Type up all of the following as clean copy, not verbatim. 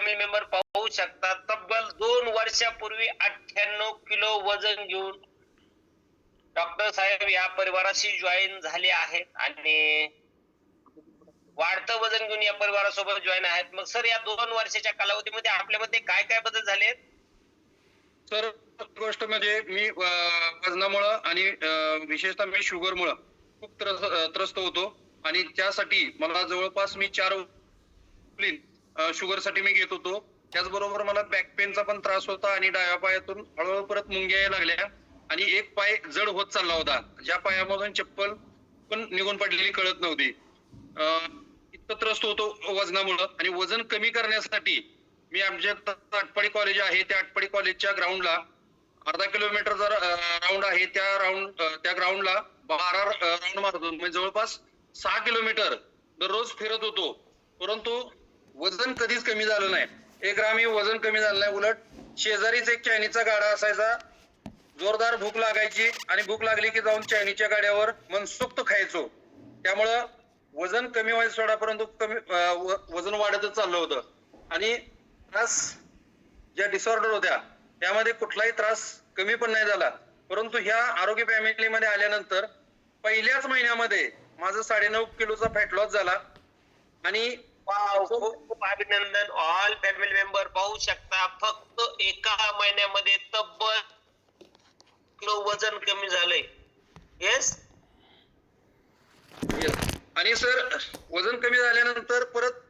Family member पाहू शकता, तब्बल 2 वर्षापूर्वी 98 किलो वजन घेऊन डॉक्टर साहेब या परिवाराशी जॉईन झाले आहेत आणि वाढतं वजन घेऊन या परिवारासोबत जॉईन आहेत. मग सर, या 2 वर्षाच्या कालावधीमध्ये आपल्यामध्ये काय काय बदल झालेत? सर, गोष्ट म्हणजे मी वजनामुळं आणि विशेषतः मी शुगरमुळं खूप त्रस्त होतो आणि त्यासाठी मला जवळपास मी 4 शुगर साठी मी घेत होतो. त्याचबरोबर मला बॅक पेनचा पण त्रास होता आणि डाव्या पायातून हळूहळू परत मुंग्या यायला लागल्या आणि एक पाय जड होत चालला होता, ज्या पायामधून चप्पल पण निघून पडलेली कळत नव्हती. इतकं त्रस्त होतो वजनामुळं. आणि वजन कमी करण्यासाठी मी आमच्या आटपाडी कॉलेज आहे, त्या आटपाडी कॉलेजच्या ग्राउंडला अर्धा किलोमीटर राऊंड आहे, त्या ग्राउंडला 12 राऊंड मारत होतो. म्हणजे जवळपास 6 किलोमीटर दररोज फिरत होतो, परंतु वजन कधीच कमी झालं नाही. एक ग्रामही वजन कमी झालं नाही. उलट शेजारीच एक चायनीजचा गाडा असायचा, जोरदार भूक लागायची आणि भूक लागली की जाऊन चायनीजच्या गाड्यावर मनसोक्त खायचो. त्यामुळं वजन कमी व्हायचं सोडा, परंतु वजन वाढतच चाललं होतं. आणि त्रास ज्या डिसऑर्डर होत्या त्यामध्ये कुठलाही त्रास कमी पण नाही झाला. परंतु ह्या आरोग्य फॅमिलीमध्ये आल्यानंतर पहिल्याच महिन्यामध्ये माझं 9.5 किलोचा फॅट लॉस झाला. आणि खूप अभिनंदन. ऑल फॅमिली मेंबर पाहू शकता, फक्त एका महिन्यामध्ये तब्बल किलो वजन कमी झालंय. येस. आणि सर, वजन कमी झाल्यानंतर परत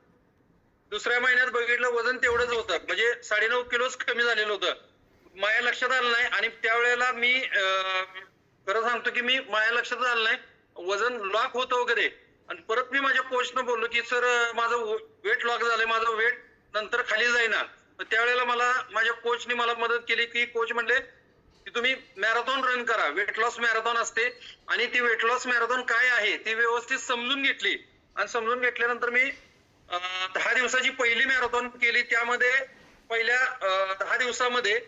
दुसऱ्या महिन्यात बघितलं वजन तेवढंच होतं, म्हणजे 9.5 किलोच कमी झालेलं होतं. माझ्या लक्षात आलं नाही आणि त्यावेळेला मी खरं सांगतो की माझ्या लक्षात आलं नाही वजन लॉक होतं वगैरे. आणि परत मी माझ्या कोचनं बोललो की सर, माझं वेट लॉक झालंय, माझं वेट नंतर खाली जाईना. त्यावेळेला माझ्या कोचने मला मदत केली की कोच म्हणले की तुम्ही मॅरेथॉन रन करा, वेट लॉस मॅरेथॉन असते. आणि ती वेट लॉस मॅरेथॉन काय आहे ती व्यवस्थित समजून घेतली. आणि समजून घेतल्यानंतर मी 10 दिवसाची पहिली मॅरेथॉन केली. त्यामध्ये पहिल्या 10 दिवसामध्ये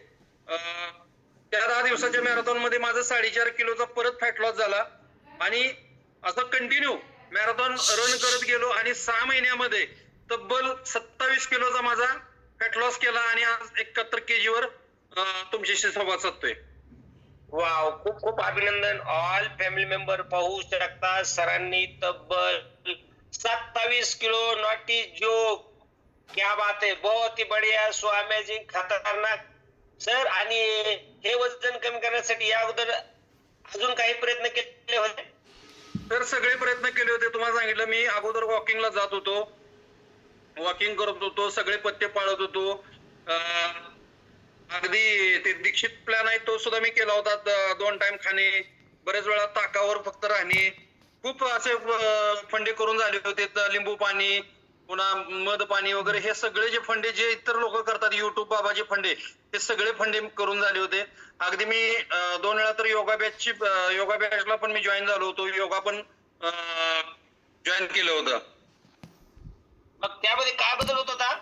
त्या 10 दिवसाच्या मॅरेथॉन मध्ये माझं 4.5 किलोचा परत फॅट लॉस झाला. आणि असं कंटिन्यू मॅरेथॉन रन करत गेलो आणि 6 महिन्यामध्ये तब्बल 27 किलोचा माझा फॅट लॉस केला आणि आज 71 kg तुमच्याशी संवाद साधतोय. वाव, खूप खूप अभिनंदन. ऑल फॅमिली मेंबर पाहू शकता, सरांनी तब्बल 27 किलो, नॉट इज जोक. क्या बात है, बहुत ही बढ़िया, सो अमेजिंग, खतरनाक सर. आणि हे वजन कमी करण्यासाठी या अगोदर अजून काही प्रयत्न केले होते? तर सगळे प्रयत्न केले होते. तुम्हाला सांगितलं, मी अगोदर वॉकिंगला जात होतो, वॉकिंग करत होतो, सगळे पथ्य पाळत होतो. अगदी ते दीक्षित प्लॅन आहे तो सुद्धा मी केला होता. 2 टाइम खाणे, बरेच वेळा ताकावर फक्त राहणे, खूप असे फंडे करून झाले होते. लिंबू पाणी, पुन्हा मध पाणी वगैरे, हे सगळे जे फंडे जे इतर लोक करतात, युट्यूब बाबाचे फंडे, ते सगळे फंडे करून झाले होते. अगदी मी 2 वेळा तर योगा बॅचला पण मी जॉईन झालो होतो, योगा पण जॉईन केलं होतं. मग त्यामध्ये काय बदल होत होता?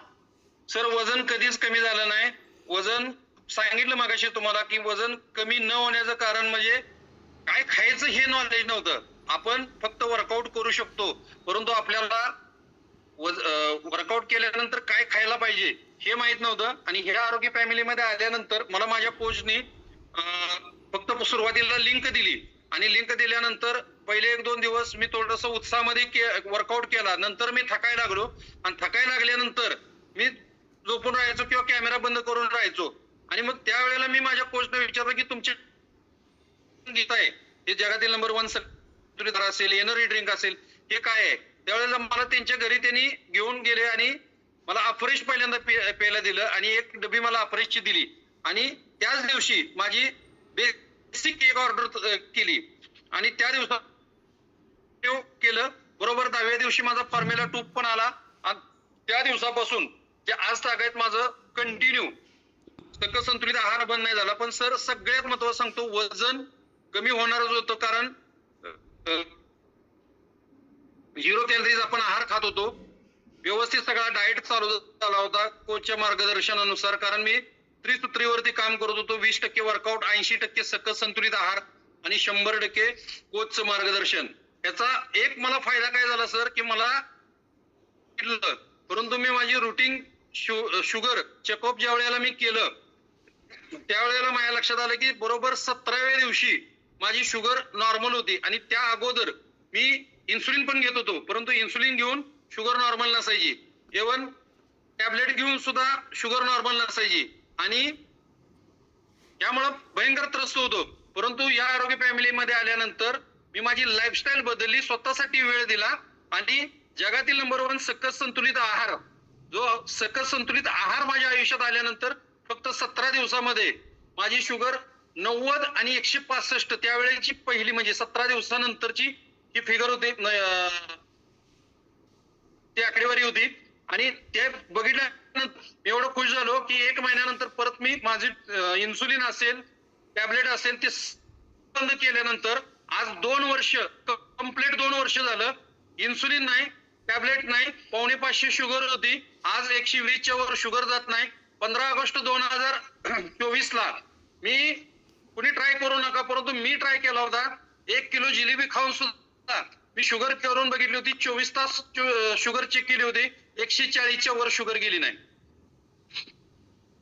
सर, वजन कधीच कमी झालं नाही. वजन सांगितलं मगाशी तुम्हाला की वजन कमी न होण्याचं कारण म्हणजे काय खायचं हे नॉलेज नव्हतं. आपण फक्त वर्कआउट करू शकतो, परंतु आपल्याला वर्कआउट केल्यानंतर काय खायला पाहिजे हे माहित नव्हतं. आणि ह्या आरोग्य फॅमिलीमध्ये आल्यानंतर मला माझ्या कोचनी फक्त सुरुवातीला लिंक दिली आणि लिंक दिल्यानंतर पहिले 1-2 दिवस मी थोडस उत्साहामध्ये वर्कआउट केला. नंतर मी थकायला लागलो आणि थकायला लागल्यानंतर मी झोपून राहायचो किंवा कॅमेरा बंद करून राहायचो. आणि मग त्यावेळेला मी माझ्या कोचने विचारलं की तुमचे गीत आहे हे जगातील नंबर 1 संतुलित आहार असेल, एनर्जी ड्रिंक असेल, हे काय आहे? त्यावेळेला मला त्यांच्या घरी त्यांनी घेऊन गेले आणि मला अफ्रेश पहिल्यांदा प्यायला दिलं आणि एक डबी मला अफ्रेशची दिली. आणि त्याच दिवशी माझी बेसिक एक ऑर्डर केली आणि त्या दिवसात केलं. बरोबर 10व्या दिवशी माझा फॉर्म्युला 2 पण आला. आणि त्या दिवसापासून ते आज तागायत माझं कंटिन्यू सकस संतुलित आहार बंद नाही झाला. पण सर, सगळ्यात महत्वाचं सांगतो, वजन कमी होणारच होतं, कारण 0 कॅलरीज आपण आहार खात होतो. व्यवस्थित सगळा डाएट चालू झाला होता कोचच्या मार्गदर्शनानुसार, कारण मी त्रिसूत्रीवरती काम करत होतो. 20% वर्कआउट, 80% सकस संतुलित आहार आणि 100% कोचचं मार्गदर्शन. याचा एक मला फायदा काय झाला सर की मला, परंतु मी माझी रुटीन शुगर चेकअप ज्या वेळेला मी केलं त्यावेळेला माझ्या लक्षात आलं की बरोबर 17व्या दिवशी माझी शुगर नॉर्मल होती आणि त्या अगोदर मी इन्सुलिन पण घेत होतो, परंतु इन्सुलिन घेऊन शुगर नॉर्मल नसायची. इव्हन टॅबलेट घेऊन सुद्धा शुगर नॉर्मल नसायची आणि त्यामुळं भयंकर त्रस्त होतो. परंतु या आरोग्य फॅमिलीमध्ये आल्यानंतर मी माझी लाईफस्टाईल बदलली, स्वतःसाठी वेळ दिला आणि जगातील नंबर 1 सकस संतुलित आहार, जो सकस संतुलित आहार माझ्या आयुष्यात आल्यानंतर फक्त 17 दिवसामध्ये माझी शुगर 90 आणि 165 त्यावेळेची पहिली म्हणजे 17 दिवसानंतरची ही फिगर होती, ती आकडेवारी होती. आणि ते बघितल्यानंतर एवढं खुश झालो की 1 महिन्यानंतर परत मी माझी इन्सुलिन असेल टॅबलेट असेल ते बंद केल्यानंतर आज 2 वर्ष कंप्लीट 2 वर्ष झालं. इन्सुलिन नाही, टॅबलेट नाही, 450 शुगर होती, आज 120च्या वर शुगर जात नाही. 15 ऑगस्ट 2024 ला मी कुणी ट्राय करू नका, परंतु मी ट्राय केला होता. 1 किलो जिलेबी खाऊन सुद्धा मी शुगर करून बघितली होती, 24 तास शुगर चेक केली होती, 140च्या वर शुगर गेली नाही.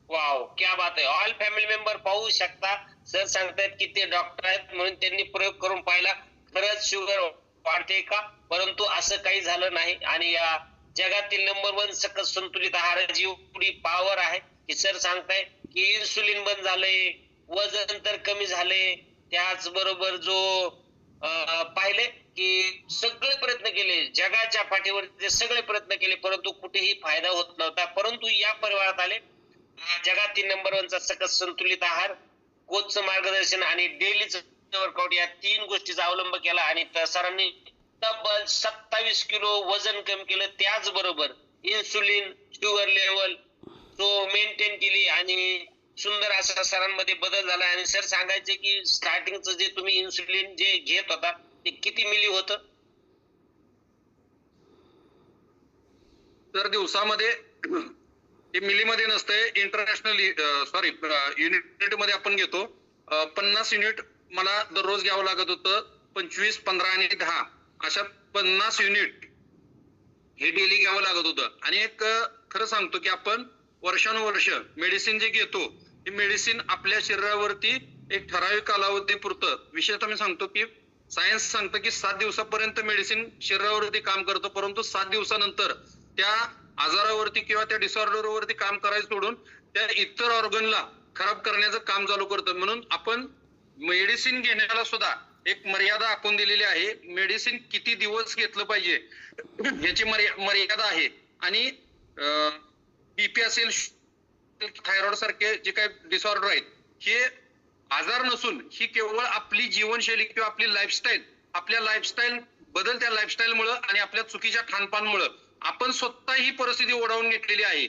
वाव, क्या बात आहे. ऑल फॅमिली मेंबर पाहू शकता. सर सांगतायत की ते डॉक्टर आहेत म्हणून त्यांनी प्रयोग करून पाहिला, खरंच शुगर वाढते का, परंतु असं काही झालं नाही. आणि या जगातील नंबर 1 सकस संतुलित आहाराची एवढी पॉवर आहे की सर सांगताय की इन्सुलिन बंद झालंय, वजन तर कमी झाले, त्याचबरोबर जो पाहिले की सगळे प्रयत्न केले, जगाच्या पाठीवर ते सगळे प्रयत्न केले, परंतु कुठेही फायदा होत नव्हता. परंतु या परिवारात आले, जगातील नंबर 1 चा सकस संतुलित आहार, कोचचं मार्गदर्शन आणि डेलीचं वर्कआउट या 3 गोष्टीचा अवलंब केला आणि सरांनी तब्बल 27 किलो वजन कमी केलं. त्याचबरोबर इन्सुलिन शुगर लेवल तो मेंटेन केली आणि सुंदर असा सरांमध्ये बदल झाला. आणि सर सांगायचे की स्टार्टिंगचं जे तुम्ही इन्सुलिन जे घेत होता ते किती मिली होतं? तर दिवसामध्ये ते मिलीमध्ये नसतंय, इंटरनॅशनल युनिट मध्ये आपण घेतो. 50 युनिट मला दररोज घ्यावं लागत होतं. 25, 15 आणि 10 अशा 50 युनिट हे डेली घ्यावं लागत होतं. आणि एक खरं सांगतो की आपण वर्षानुवर्ष मेडिसिन जे घेतो ते मेडिसिन आपल्या शरीरावरती एक ठराविक कालावधीपुरतं, विशेषतः मी सांगतो की सायन्स सांगतं की 7 दिवसापर्यंत मेडिसिन शरीरावरती काम करतं, परंतु 7 दिवसानंतर त्या आजारावरती किंवा त्या डिसऑर्डरवरती काम करायचं सोडून त्या इतर ऑर्गनला खराब करण्याचं काम चालू करतं. म्हणून आपण मेडिसिन घेण्याला सुद्धा एक मर्यादा आखून दिलेली आहे. मेडिसिन किती दिवस घेतलं पाहिजे याची मर्यादा आहे. आणि बीपी असेल, थायरॉइड सारखे जे काही डिसऑर्डर आहेत, हे आजार नसून ही केवळ आपली जीवनशैली किंवा आपली लाईफस्टाईल, आपल्या लाईफस्टाईल बदलत्या लाईफस्टाईलमुळं आणि आपल्या चुकीच्या खानपानमुळं आपण स्वतः ही परिस्थिती ओढावून घेतलेली आहे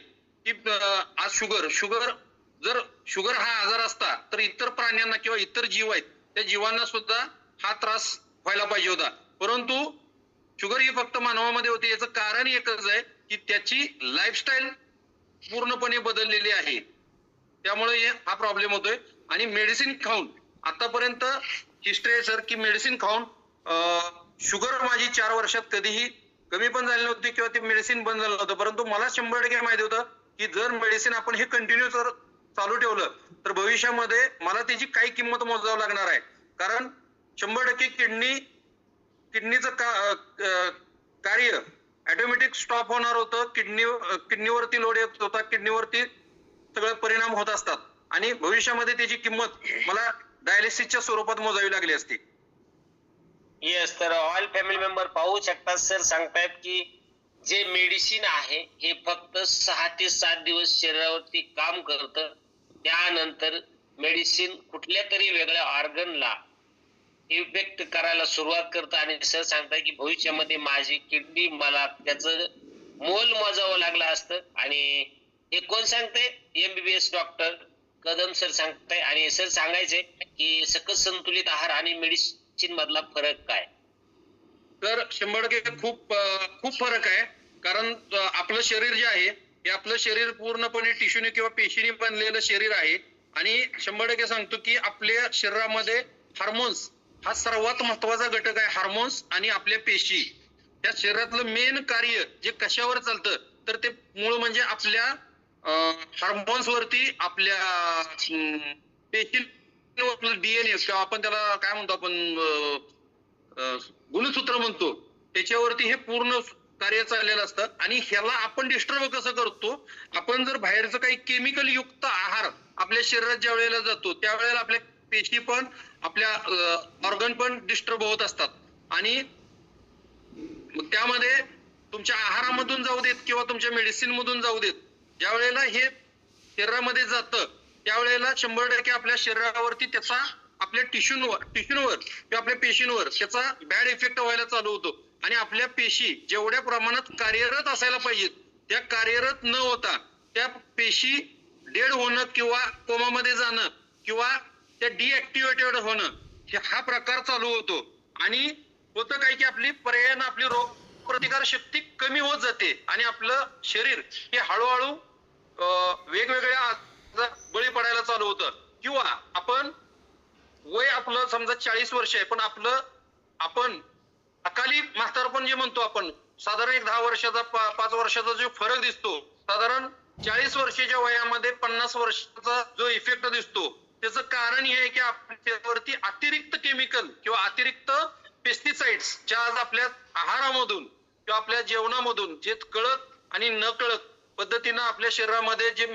की आज शुगर जर शुगर हा आजार असता तर इतर प्राण्यांना किंवा इतर जीव आहेत त्या जीवांना सुद्धा हा त्रास व्हायला पाहिजे होता. परंतु शुगर ही फक्त मानवामध्ये होती. याचं कारण एकच आहे की त्याची लाईफस्टाईल पूर्णपणे बदललेली आहे, त्यामुळे हा प्रॉब्लेम होतोय. आणि मेडिसिन खाऊन आतापर्यंत हिस्ट्री आहे सर की मेडिसिन खाऊन शुगर माझी 4 वर्षात कधीही कमी पण झाली नव्हती किंवा ते मेडिसिन बंद झालं होतं. परंतु मला 100% माहिती होतं की जर मेडिसिन आपण हे कंटिन्यू चालू ठेवलं तर भविष्यामध्ये मला त्याची काही किंमत मोजावं लागणार आहे. कारण 100% किडनीचं कार्य ऑटोमॅटिक स्टॉप होणार होतं. किडनीवरती लोड येत होता, किडनीवरती सगळे परिणाम होत असतात आणि भविष्यामध्ये त्याची किंमत मला डायलिसिसच्या स्वरूपात मोजावी लागली असती. येस, तर ऑल फॅमिली मेंबर पाहू शकतात. सर सांगतायत की जे मेडिसिन आहे हे फक्त 6 ते 7 दिवस शरीरावरती काम करतं, त्यानंतर मेडिसिन कुठल्या तरी वेगळ्या ऑर्गनला इफेक्ट करायला सुरुवात करतं. आणि सर सांगताय की भविष्यामध्ये माझी किडनी मला त्याचं मोल मोजावं लागलं असतं. आणि हे कोण सांगताय? MBBS डॉक्टर कदम सर सांगताय. आणि सर सांगायचे की सकस संतुलित आहार आणि मेडिसिन मधला फरक काय? तर 100% खूप फरक आहे. कारण आपलं शरीर जे आहे हे आपलं शरीर पूर्णपणे टिश्यूने किंवा पेशीने बनलेलं शरीर आहे. आणि 100% सांगतो की आपल्या शरीरामध्ये हार्मोन्स हा सर्वात महत्वाचा घटक आहे. हार्मोन्स आणि आपल्या पेशी, त्या शरीरातलं मेन कार्य जे कशावर चालतं तर ते मूळ म्हणजे आपल्या हार्मोन्स वरती आपल्या पेशींवर डीएनए किंवा आपण त्याला काय म्हणतो आपण गुणसूत्र म्हणतो, त्याच्यावरती हे पूर्ण कार्य चाललेलं असतं. आणि ह्याला आपण डिस्टर्ब कसं करतो, आपण जर बाहेरचं काही केमिकल युक्त आहार आपल्या शरीरात ज्या वेळेला जातो त्यावेळेला आपल्या पेशी पण आपल्या ऑर्गन पण डिस्टर्ब होत असतात. आणि त्यामध्ये तुमच्या आहारामधून जाऊ देत किंवा तुमच्या मेडिसिन मधून जाऊ देत, ज्या वेळेला हे शरीरामध्ये जातं त्यावेळेला 100% आपल्या शरीरावरती त्याचा आपल्या टिश्यूवर किंवा आपल्या पेशींवर त्याचा बॅड इफेक्ट व्हायला चालू होतो. आणि आपल्या पेशी जेवढ्या प्रमाणात कार्यरत असायला पाहिजेत त्या कार्यरत न होता त्या पेशी डेड होणं किंवा कोमामध्ये जाणं किंवा त्या डिऍक्टिव्हेटेड होणं हा प्रकार चालू होतो. आणि होतं काय की आपली पर्यायानं आपली रोग प्रतिकार शक्ती कमी होत जाते आणि आपलं शरीर हे हळूहळू वेगवेगळ्या आजार बळी पडायला चालू होतं. किंवा आपण वय आपलं समजा 40 वर्ष आहे पण आपण अकाली म्हातारपण जे म्हणतो आपण, साधारण एक 10 वर्षाचा 5 वर्षाचा जो फरक दिसतो, साधारण 40 वर्षाच्या वयामध्ये 50 वर्षाचा जो इफेक्ट दिसतो, त्याचं कारण हे आहे की आपल्यावरती अतिरिक्त केमिकल किंवा अतिरिक्त पेस्टिसाइड्स ज्या आज आपल्या आहारामधून किंवा आपल्या जेवणामधून जे कळत आणि न कळत पद्धतीनं आपल्या शरीरामध्ये जे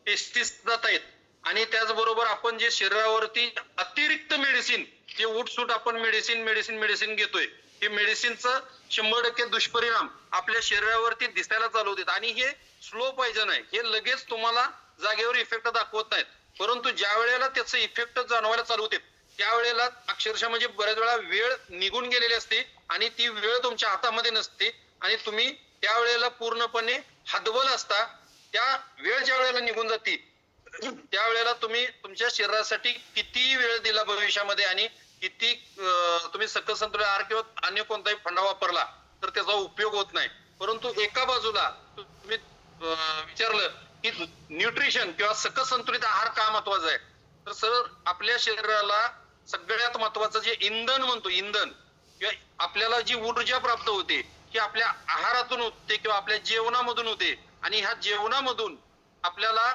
पेस्टिसाइड्स जात आहेत. आणि त्याचबरोबर आपण जे शरीरावरती अतिरिक्त मेडिसिन जे उठसूट आपण मेडिसिन घेतोय, हे मेडिसिनचं 100% दुष्परिणाम आपल्या शरीरावरती दिसायला चालू होतात. आणि हे स्लो पॉइझन आहे, हे लगेच तुम्हाला जागेवर इफेक्ट दाखवत नाहीत, परंतु ज्या वेळेला त्याचं इफेक्ट जाणवायला चालू होते त्यावेळेला अक्षरशः म्हणजे बऱ्याच वेळा वेळ निघून गेलेली असते आणि ती वेळ तुमच्या हातामध्ये नसते आणि तुम्ही त्यावेळेला पूर्णपणे हतबल असता. त्या वेळ ज्या वेळेला निघून जाते त्यावेळेला तुम्ही तुमच्या शरीरासाठी किती वेळ दिला भविष्यामध्ये आणि किती तुम्ही सकस संतुलित आहार किंवा अन्य कोणताही फंडा वापरला तर त्याचा उपयोग होत नाही. परंतु एका बाजूला तुम्ही विचारलं की न्यूट्रिशन किंवा सकस संतुलित आहार का महत्वाचा आहे, तर सर आपल्या शरीराला सगळ्यात महत्वाचं जे इंधन म्हणतो, इंधन किंवा आपल्याला जी ऊर्जा प्राप्त होते ही आपल्या आहारातून होते किंवा आपल्या जेवणामधून होते. आणि ह्या जेवणामधून आपल्याला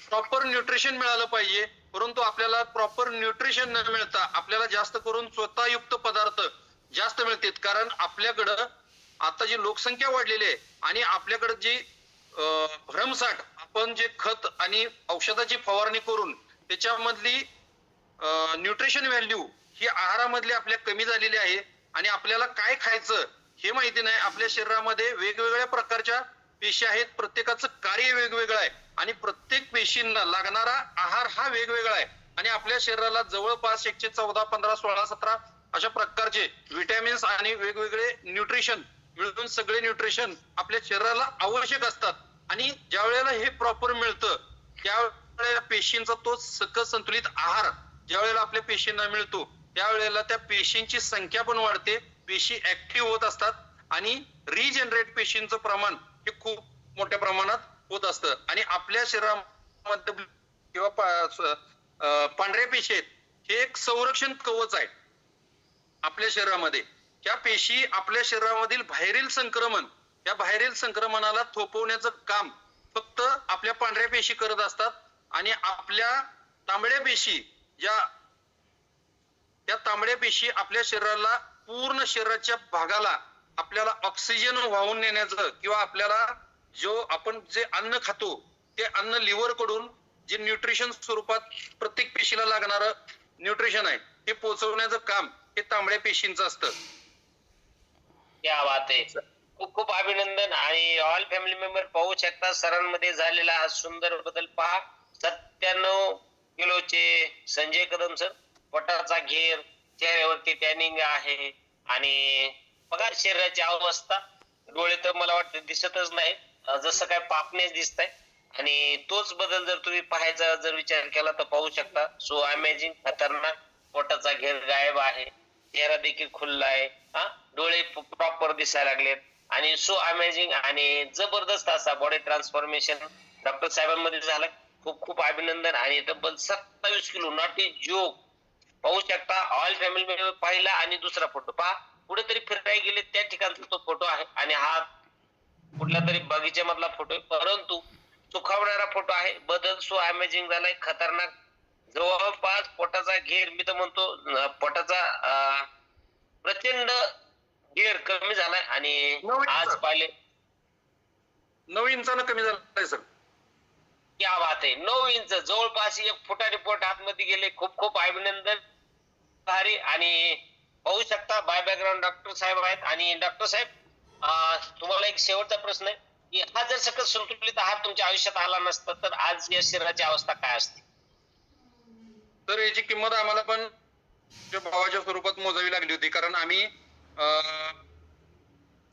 प्रॉपर न्यूट्रिशन मिळालं पाहिजे, परंतु आपल्याला प्रॉपर न्यूट्रिशन न मिळता आपल्याला जास्त करून स्वतःयुक्त पदार्थ जास्त मिळतात. कारण आपल्याकडं आता जी लोकसंख्या वाढलेली आहे आणि आपल्याकडे जी भरमसाठ आपण जे खत आणि औषधाची फवारणी करून त्याच्यामधली न्यूट्रिशन व्हॅल्यू ही आहारामधली आपल्या कमी झालेली आहे. आणि आपल्याला काय खायचं हे माहिती नाही. आपल्या शरीरामध्ये वेगवेगळ्या प्रकारच्या पेशी आहेत, प्रत्येकाचं कार्य वेगवेगळं आहे आणि प्रत्येक पेशींना लागणारा आहार हा वेगवेगळा आहे. आणि आपल्या शरीराला जवळपास 114, 15, 16, 17 अशा प्रकारचे विटॅमिन्स आणि वेगवेगळे न्यूट्रिशन मिळून सगळे न्यूट्रिशन आपल्या शरीराला आवश्यक असतात. आणि ज्या वेळेला हे प्रॉपर मिळतं त्यावेळेला पेशींचा तो सकस संतुलित आहार ज्या वेळेला आपल्या पेशींना मिळतो त्यावेळेला त्या पेशींची संख्या पण वाढते, पेशी ऍक्टिव्ह होत असतात आणि रिजनरेट पेशींचं प्रमाण हे खूप मोठ्या प्रमाणात होत असतं. आणि आपल्या शरीरामध्ये किंवा पांढऱ्या पेशी आहेत हे एक संरक्षण कवच आहे आपल्या शरीरामध्ये. त्या पेशी आपल्या शरीरामधील बाहेरील संक्रमण, या बाहेरील संक्रमणाला थोपवण्याचं काम फक्त आपल्या पांढऱ्या पेशी करत असतात. आणि आपल्या तांबड्या पेशी त्या तांबड्या पेशी आपल्या शरीराला पूर्ण शरीराच्या भागाला आपल्याला ऑक्सिजन वाहून नेण्याचं किंवा आपल्याला जो आपण जे अन्न खातो ते अन्न लिव्हर कडून जे न्यूट्रिशन स्वरूपात प्रत्येक पेशीला लागणारं न्यूट्रिशन आहे हे पोहोचवण्याचं काम हे तांबड्या पेशींचं असतं. क्या बात आहे, खूप खूप अभिनंदन. आणि ऑल फॅमिली मेंबर पाहू शकता सरांमध्ये झालेला हा सुंदर बदल पहा. 97 किलोचे संजय कदम सर, पोटाचा घेर, चेहऱ्यावरती टॅनिंग आहे आणि बघा शरीराची अवस्था, डोळे तर मला वाटतं दिसतच नाही, जसं काय पापणेच दिसत आहे. आणि तोच बदल जर तुम्ही पाहायचा जर विचार केला तर पाहू शकता. सो अमेझिंग, खतरनाक. पोटाचा घेर गायब आहे, चेहरा देखील खुलला आहे, डोळे प्रॉपर दिसायला लागलेत आणि सो अमेझिंग आणि जबरदस्त असा बॉडी ट्रान्सफॉर्मेशन डॉक्टर साहेबांमध्ये झालं. खूप खूप अभिनंदन. आणि तब्बल 27 किलो, नॉट ए जोक. पाहू शकता ऑल फॅमिली मेंबर पाहिला. आणि दुसरा फोटो पहा, कुठेतरी फिरायला गेले त्या ठिकाणचा तो फोटो आहे आणि हा कुठल्या तरी बगीच्यामधला फोटो आहे. परंतु सुखावणारा फोटो आहे. बदल सो अमेझिंग झालाय, खतरनाक. जवळपास पोटाचा घेर, मी तर म्हणतो पोटाचा प्रचंड घेर कमी झालाय. आणि 9 आज इंच पाहिले 9 इंचानं कमी झालाय सर. क्या बात आहे. 9 इंच, जवळपास 1 फुटाने पोट आतमध्ये गेले. खूप खूप अभिनंदन. भारी. आणि पाहू शकता बाय बॅकग्राऊंड डॉक्टर साहेब आहेत. आणि डॉक्टर साहेब, तुम्हाला एक शेवटचा प्रश्न आहे की हा जर सकस संतुलित आहार तुमच्या आयुष्यात आला नसता तर आज या शरीराची अवस्था काय असते? तर याची किंमत आम्हाला पण भावाच्या स्वरूपात मोजावी लागली होती, कारण आम्ही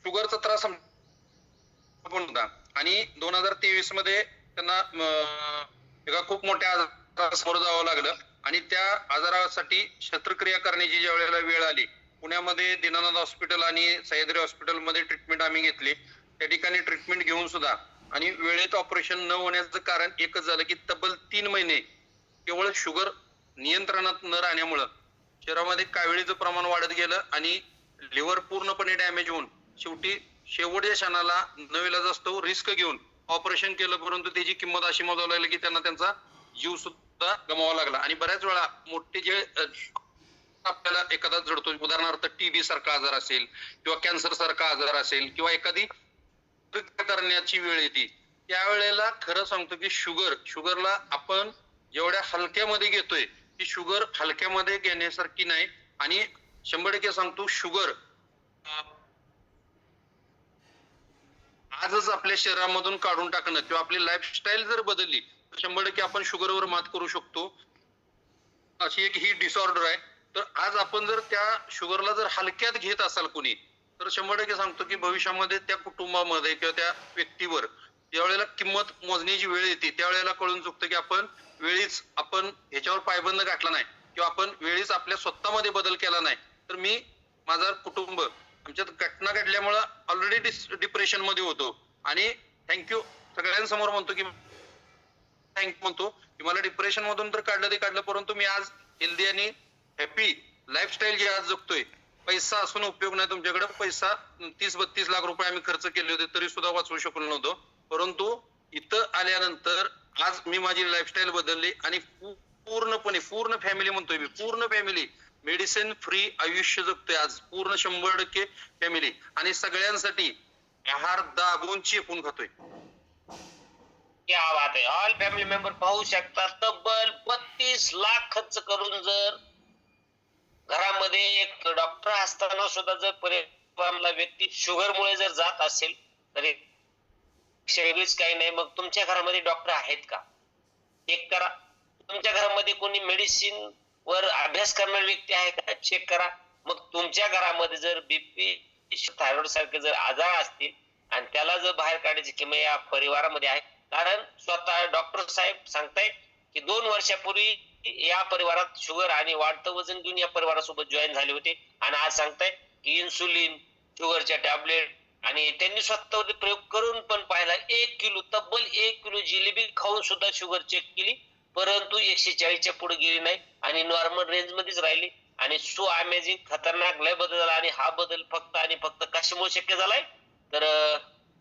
शुगरचा त्रास पण होता आणि 2023 मध्ये त्यांना एका खूप मोठ्या आजाराला समोर जावं लागलं आणि त्या आजारासाठी शस्त्रक्रिया करण्याची ज्या वेळेला वेळ आली, पुण्यामध्ये दीनानाथ हॉस्पिटल आणि सह्याद्री हॉस्पिटलमध्ये ट्रीटमेंट आम्ही घेतली. त्या ठिकाणी ट्रीटमेंट घेऊन सुद्धा आणि वेळेत ऑपरेशन न होण्याचं कारण एकच झालं की तब्बल 3 महिने केवळ शुगर नियंत्रणात न राहण्यामुळं शरीरामध्ये काविळीचं प्रमाण वाढत गेलं आणि लिव्हर पूर्णपणे डॅमेज होऊन शेवटी शेवटच्या क्षणाला नाईलाजास्तव रिस्क घेऊन ऑपरेशन केलं, परंतु त्याची किंमत अशी मोजावी लागली की त्यांना त्यांचा जीव सुद्धा गमवावा लागला. आणि बऱ्याच वेळा मोठे जे आपल्याला एखादा जडतो, उदाहरणार्थ टीबी सारखा आजार असेल किंवा कॅन्सर सारखा आजार असेल किंवा एखादी करण्याची वेळ येते, त्यावेळेला खरं सांगतो की शुगरला आपण जेवढ्या हलक्यामध्ये घेतोय ती शुगर हलक्यामध्ये घेण्यासारखी नाही. आणि 100% सांगतो, शुगर आजच आपल्या शरीरामधून काढून टाकणं किंवा आपली लाईफस्टाईल जर बदलली तर 100% आपण शुगरवर मात करू शकतो. अशी एक ही डिसऑर्डर आहे. तर आज आपण जर त्या शुगरला जर हलक्यात घेत असाल कोणी, तर 100% सांगतो की भविष्यामध्ये त्या कुटुंबामध्ये किंवा त्या व्यक्तीवर ज्यावेळेला किंमत मोजण्याची वेळ येते त्यावेळेला कळून चुकतं की आपण वेळीच ह्याच्यावर पायबंद गाठला नाही किंवा आपण वेळीच आपल्या स्वतःमध्ये बदल केला नाही. तर मी, माझं कुटुंब, आमच्यात घटना घडल्यामुळं ऑलरेडी डिप्रेशन मध्ये होतो आणि थँक्यू सगळ्यांसमोर म्हणतो की म्हणतो की मला डिप्रेशन मधून तर काढलं ते काढलं, परंतु मी आज हेल्दी आणि हॅपी लाईफस्टाईल जी आज जगतोय. पैसा असून उपयोग नाही. तुमच्याकडे पैसा 30-32 लाख रुपये आम्ही खर्च केले होते तरी सुद्धा वाचवू शकलो नव्हतो, परंतु इथं आल्यानंतर आज मी माझी लाईफस्टाईल बदलली आणि पूर्ण फॅमिली म्हणतोय मी, पूर्ण फॅमिली मेडिसिन फ्री आयुष्य जगतोय आज, पूर्ण 100% फॅमिली. आणि सगळ्यांसाठी आहार दाबून चेपून खातोय. क्या बात आहे. ऑल फॅमिली मेंबर पाहू शकता, तब्बल 32 लाख खर्च करून जर घरामध्ये एक डॉक्टर असताना सुद्धा जर परिवाराला व्यक्ती शुगरमुळे जर जात असेल तर वेगळीच काही नाही. मग तुमच्या घरामध्ये डॉक्टर आहेत का? चेक करा. तुमच्या घरामध्ये कोणी मेडिसिन वर अभ्यास करणारी व्यक्ती आहे का? चेक करा. मग तुमच्या घरामध्ये जर बीपी, थायरॉइड सारखे जर आजार असतील आणि त्याला जर बाहेर काढायची किंवा या परिवारामध्ये आहे, कारण स्वतः डॉक्टर साहेब सांगताय की 2 वर्षापूर्वी या परिवारात शुगर आणि वाढतं वजन घेऊन या परिवारासोबत जॉईन झाले होते आणि आज सांगताय की इन्सुलिन, शुगरच्या टॅबलेट, आणि त्यांनी स्वतःवरती प्रयोग करून पण पाहिला. 1 किलो, तब्बल 1 किलो जिलेबी खाऊन सुद्धा शुगर चेक केली, परंतु 140च्या पुढे गेली नाही आणि नॉर्मल रेंज मध्येच राहिली. आणि सो अमेझिंग, खतरनाक, लय बदल झाला. आणि हा बदल फक्त आणि फक्त कशामुळे शक्य झालाय तर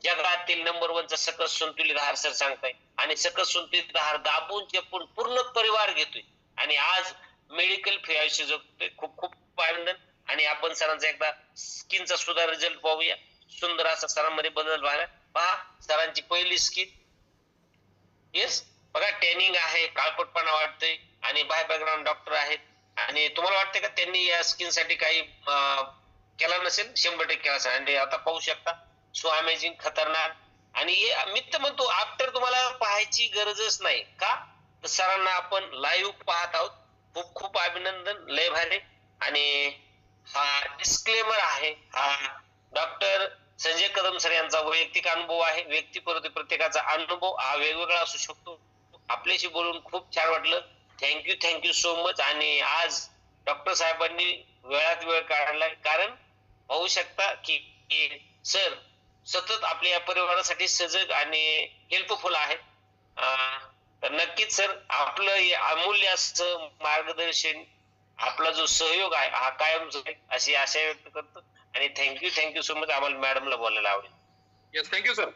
जगातील नंबर 1चा सकस संतुलित आहार सर सांगताय. आणि सकस संतुलित आहार दाबून चेपून पूर्ण परिवार घेतोय आणि आज मेडिकल फ्री आयुष्य जगतोय. खूप खूप अभिनंदन. आणि आपण सरांचा एकदा स्किनचा सुद्धा रिझल्ट पाहूया. सुंदर असा सरांमध्ये बदल व्हायला पहा. सरांची पहिली स्किन, येस बघा, टॅनिंग आहे, काळपटपणा वाटतोय आणि बाय बॅकग्राऊंड डॉक्टर आहेत. आणि तुम्हाला वाटतंय का त्यांनी या स्किन साठी काही केला नसेल? 100% केला असेल. आणि आता पाहू शकता, सो अमेझिंग, खतरनाक. आणि मी तर म्हणतो आफ्टर तुम्हाला पाहायची गरजच नाही का, तर सरांना आपण लाईव्ह पाहत आहोत. खूप खूप अभिनंदन, लय भारी. आणि हा डिस्क्लेमर आहे, हा डॉक्टर संजय कदम सर यांचा वैयक्तिक अनुभव आहे. व्यक्ती प्रत्येकाचा अनुभव हा वेगवेगळा असू शकतो. आपल्याशी बोलून खूप छान वाटलं. Thank you so much. आणि आज डॉक्टर साहेबांनी वेळात वेळ काढलाय, कारण पाहू शकता की सर सतत आपल्या या परिवारासाठी सजग आणि हेल्पफुल आहे. तर नक्कीच सर, आपलं अमूल्य असं मार्गदर्शन, आपला जो सहयोग आहे हा कायम राहील अशी आशा व्यक्त करतो. आणि थँक्यू सो मच. आम्हाला मॅडमला बोलायला आवडेल. Yes, thank you sir.